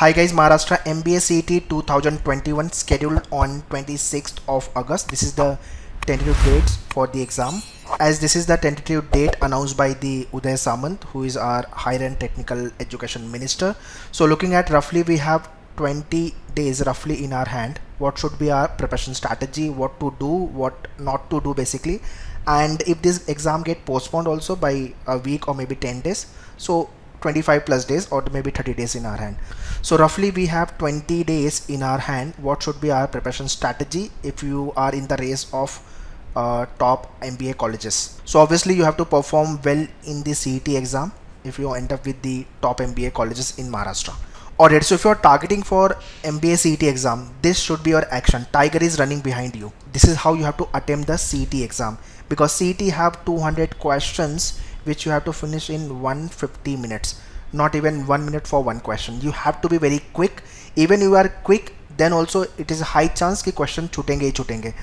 Hi guys, Maharashtra MBA CET 2021 scheduled on 26th of August. This is the tentative dates for the exam. As this is the tentative date announced by the Uday Samant, who is our Higher and Technical Education Minister. So looking at roughly we have 20 days roughly in our hand. What should be our preparation strategy, what to do, what not to do basically. And if this exam get postponed also by a week or maybe 10 days, so 25 plus days or maybe 30 days in our hand. So roughly we have 20 days in our hand. What should be our preparation strategy if you are in the race of top MBA colleges? So obviously you have to perform well in the CET exam if you end up with the top MBA colleges in Maharashtra. Alright, so if you are targeting for MBA CET exam, this should be your action. Tiger is running behind you. This is how you have to attempt the CET exam, because CET have 200 questions which you have to finish in 150 minutes. Not even 1 minute for one question. You have to be very quick. Even you are quick, then also it is a high chance कि question छूटेंगे ही छूटेंगे.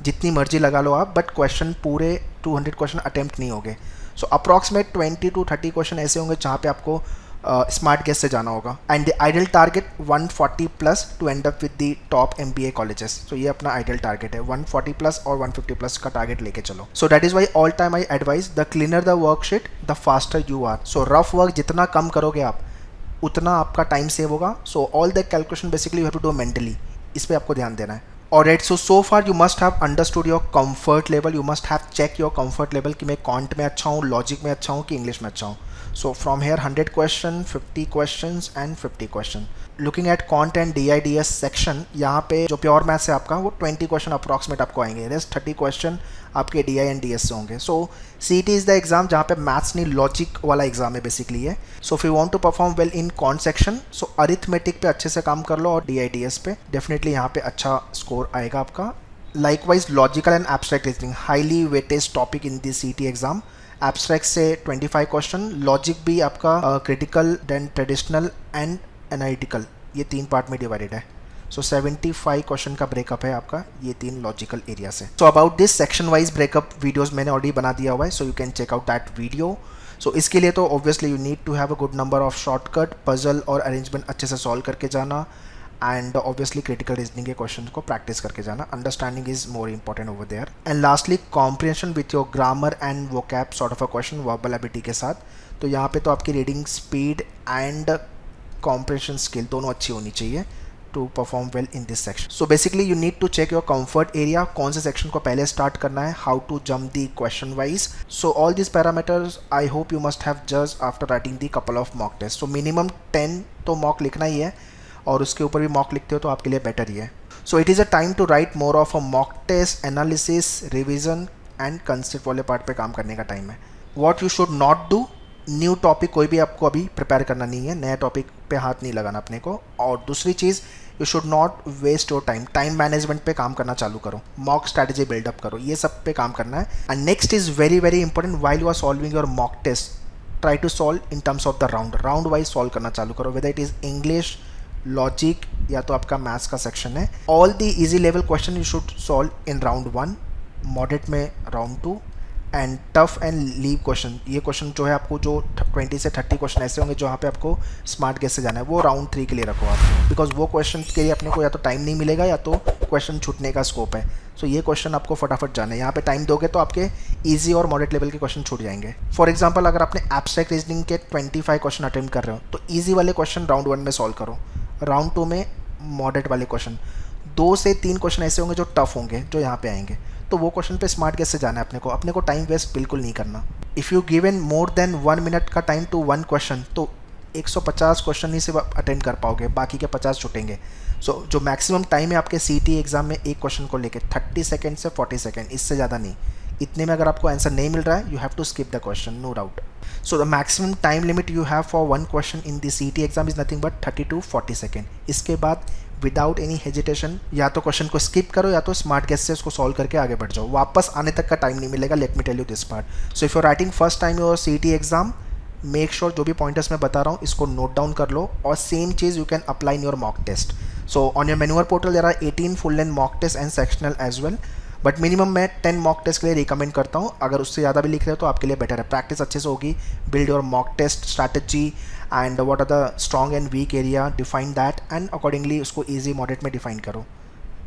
जितनी मर्जी लगा लो आप, but question पूरे 200 question attempt नहीं होंगे. So approximate 20 to 30 question ऐसे होंगे जहाँ पे आपको स्मार्ट गेस से जाना होगा. And the ideal target 140 plus two and up with the top MBA colleges. So ये अपना आइडियल टारगेट है. 140 प्लस और 150 प्लस का टारगेट लेके चलो. So that is why all time I advise the cleaner the worksheet the faster you are. So rough work जितना कम करोगे आप उतना आपका टाइम सेव होगा. So all the calculation basically you have to do mentally. इस पर आपको ध्यान देना है. Alright, so far you must have understood your comfort level. You must have checked your comfort level कि मैं quant में अच्छा हूँ, logic में अच्छा हूँ कि English में अच्छा हूँ. So from here 100 question, 50 questions and 50 question. Looking at quant and DIDS section, यहाँ पे जो प्योर मैथ्स है आपका वो 20 क्वेश्चन अप्रॉक्सीमेट आपको आएंगे. रेस्ट 30 क्वेश्चन आपके DI and DS से होंगे. सो CET इज़ द एग्जाम जहाँ पे मैथ्स नहीं लॉजिक वाला एग्जाम है बेसिकली है. So if you want to perform well in quant section, so arithmetic पे अच्छे से काम कर लो और DIDS पे डेफिनेटली यहाँ पे अच्छा स्कोर आएगा आपका. Likewise logical and abstract reasoning highly weightage topic in the CET exam. Abstract से 25 क्वेश्चन, लॉजिक भी आपका critical then traditional and analytical, ये 3 पार्ट में डिवाइडेड है. सो 75 क्वेश्चन का ब्रेकअप है आपका ये 3 लॉजिकल एरिया से. So about this section wise breakup videos मैंने ऑलरेडी बना दिया हुआ है, so you can check out that video. So इसके लिए तो obviously you need to have a good number of shortcut, puzzle और अरेंजमेंट अच्छे से सॉल्व करके जाना. एंड ऑब्वियसली क्रिटिकल रीजनिंग के क्वेश्चन को प्रैक्टिस करके जाना. Understanding is more important over there. And lastly comprehension with your grammar and vocab sort of a question verbal ability के साथ. तो यहाँ पे तो आपकी reading speed and comprehension skill दोनों अच्छी होनी चाहिए to perform well in this section. So basically you need to check your comfort area, कौन से सेक्शन को पहले स्टार्ट करना है, how to jump the question wise. So all this parameters I hope you must have just after writing the couple of mock test. So minimum 10 तो mock लिखना ही है और उसके ऊपर भी मॉक लिखते हो तो आपके लिए बेटर ही है. So it is a time to write more of a mock test, analysis, revision and concept वाले पार्ट पे काम करने का टाइम है. What you should not do, new topic कोई भी आपको अभी प्रिपेयर करना नहीं है, नया टॉपिक पे हाथ नहीं लगाना अपने को. और दूसरी चीज़, you should not waste your time. Time management पे काम करना चालू करो, मॉक स्ट्रैटेजी बिल्डअप करो, ये सब पे काम करना है. And next is very very important, while you are solving your mock test, try to solve in terms of the round wise solve करना चालू करो, whether it is English, logic या तो आपका मैथ्स का सेक्शन है. All the easy level question you should solve in round 1, moderate में round 2 and tough and leave question. ये क्वेश्चन जो है आपको जो 20 से 30 क्वेश्चन ऐसे होंगे जहाँ पे आपको स्मार्ट गेस से जाना है, वो राउंड 3 के लिए रखो आप, बिकॉज वो क्वेश्चन के लिए अपने को या तो टाइम नहीं मिलेगा या तो क्वेश्चन छूटने का स्कोप है. सो ये क्वेश्चन आपको फटाफट जाना है. यहाँ पे टाइम दोगे तो आपके ईजी और मॉडरेट लेवल के क्वेश्चन छूट जाएंगे. फॉर एग्जाम्पल अगर आपने एब्स्ट्रैक्ट रीजनिंग के 25 क्वेश्चन अटेम्प्ट कर रहे हो तो ईजी वाले क्वेश्चन राउंड 1 में सॉल्व करो, राउंड 2 में मॉडरेट वाले क्वेश्चन, 2 से 3 क्वेश्चन ऐसे होंगे जो टफ होंगे जो यहाँ पे आएंगे, तो वो क्वेश्चन पे स्मार्ट गेस से जाना है अपने को टाइम वेस्ट बिल्कुल नहीं करना. If you given more than 1 minute का टाइम टू 1 क्वेश्चन तो 150 क्वेश्चन ही सिर्फ अटेंड कर पाओगे, बाकी के 50 छूटेंगे. सो जो मैक्सिमम टाइम है आपके CET एग्जाम में एक क्वेश्चन को लेके 30 सेकेंड से 40 सेकेंड, इससे ज़्यादा नहीं. इतने में अगर आपको आंसर नहीं मिल रहा है you have to skip the question, no doubt. So the maximum time limit you have for 1 question in the CET exam is nothing but 30 to 40 second. इसके बाद विदाउट एनी हेजिटेशन या तो क्वेश्चन को skip करो या तो smart guess से उसको सॉल्व करके आगे बढ़ जाओ. वापस आने तक का टाइम नहीं मिलेगा. Let me tell you this part. So if you are writing first time your CET exam, make sure जो भी पॉइंटर्स मैं बता रहा हूँ इसको नोट डाउन कर लो, और सेम चीज़ you can apply in your mock test. So on your manual portal there are 18 full length mock test and sectional as well. But minimum मैं 10 मॉक टेस्ट के लिए रिकमेंड करता हूँ. अगर उससे ज़्यादा भी लिख रहे हो तो आपके लिए बेटर है. प्रैक्टिस अच्छे से होगी. Build your mock test strategy and what are the strong and weak area, define that and accordingly उसको ईजी मॉडरेट में डिफाइन करो.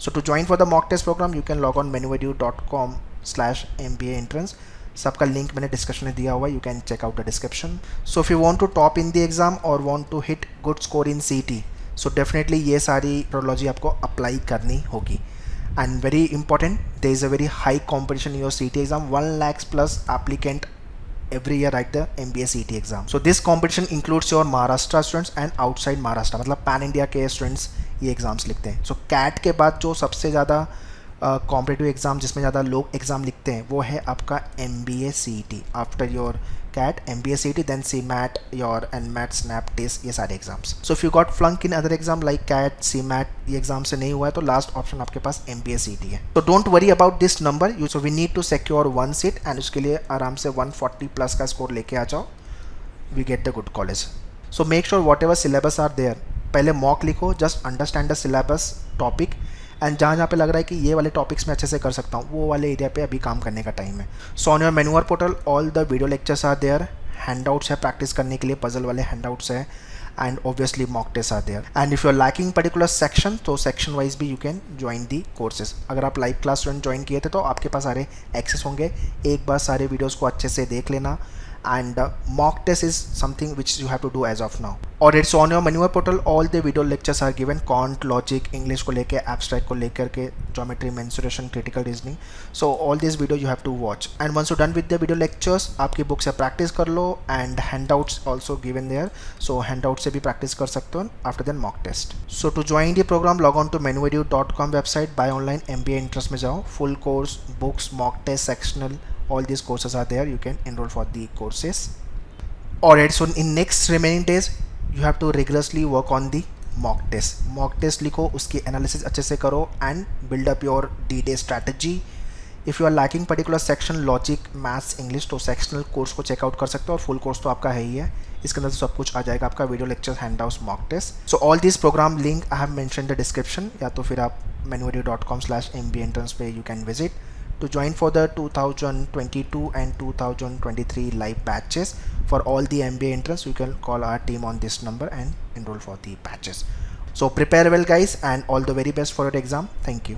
So to join for the mock test program, you can log on menuedu.com/MBA entrance. सबका link मैंने description में दिया हुआ है. You can check out the description. So if you want to top in the exam और want to hit good score in CT, so definitely ये सारी प्रोलॉजी आपको अप्लाई करनी होगी. And very important, there is a very high competition in your CT exam. 1 lakhs plus applicant every year write the MBA CT exam. So this competition includes your Maharashtra students and outside Maharashtra, मतलब pan India के students ये exams लिखते हैं. सो cat के बाद जो सबसे ज़्यादा कॉम्पिटिटिव एग्ज़ाम जिसमें ज़्यादा लोग एग्ज़ाम लिखते हैं वो है आपका MBA CT. After your CAT MBA CT then CMAT your NMAT SNAP TEST, ये सारे exams. So if you got flunk in other exam like CAT CMAT, ये एग्जाम से नहीं हुआ है तो लास्ट ऑप्शन आपके पास MBA CT है. तो don't worry about this number. You so we need to secure 1 seat and उसके लिए आराम से 140 प्लस का स्कोर लेके आ जाओ. We get the good college. So make sure whatever syllabus are there, पहले मॉक लिखो, just understand the syllabus topic and जहाँ पे लग रहा है कि ये वाले टॉपिक्स में अच्छे से कर सकता हूँ वो वाले एरिया पे अभी काम करने का टाइम है. So on your Menuedu portal all the video lectures are there. Handouts है प्रैक्टिस करने के लिए, पजल वाले हैंडआउट्स है and obviously mock test are there. And if you are lacking particular section तो सेक्शन वाइज भी you can join the courses. अगर आप लाइव क्लास स्टूडेंट ज्वाइन किए थे तो आपके पास सारे एक्सेस होंगे. एक बार सारे वीडियोज़ को अच्छे से देख लेना. And mock test is something which you have to do as of now. और it's on your Manure portal. All the video lectures are given. Quant, logic, English को लेके, abstract को लेकर के, geometry, mensuration, critical reasoning. So all these video you have to watch. And once you're done with the video lectures, आपकी book से practice कर लो and handouts also given there. So handouts से भी practice कर सकते हो after the mock test. So to join the program, log on to menuedu.com website. Buy online MBA interest में जाओ. Full course, books, mock test, sectional. All these courses are there. You can enroll for the courses. Alright, so in next remaining days you have to rigorously work on the mock test. Mock test लिखो, उसकी analysis अच्छे से करो and build up your D-Day strategy. If you are lacking particular section logic, maths, English तो sectional course को check out कर सकते हो और full course तो आपका है ही है. इसके अंदर सब कुछ आ जाएगा आपका, video lectures, handouts, mock test. So all this program link I have mention the description, या तो फिर आप menuedu.com/MBA entrance पे you can visit to join for the 2022 and 2023 live batches. For all the MBA entrance you can call our team on this number and enroll for the batches. So prepare well guys and all the very best for your exam. Thank you.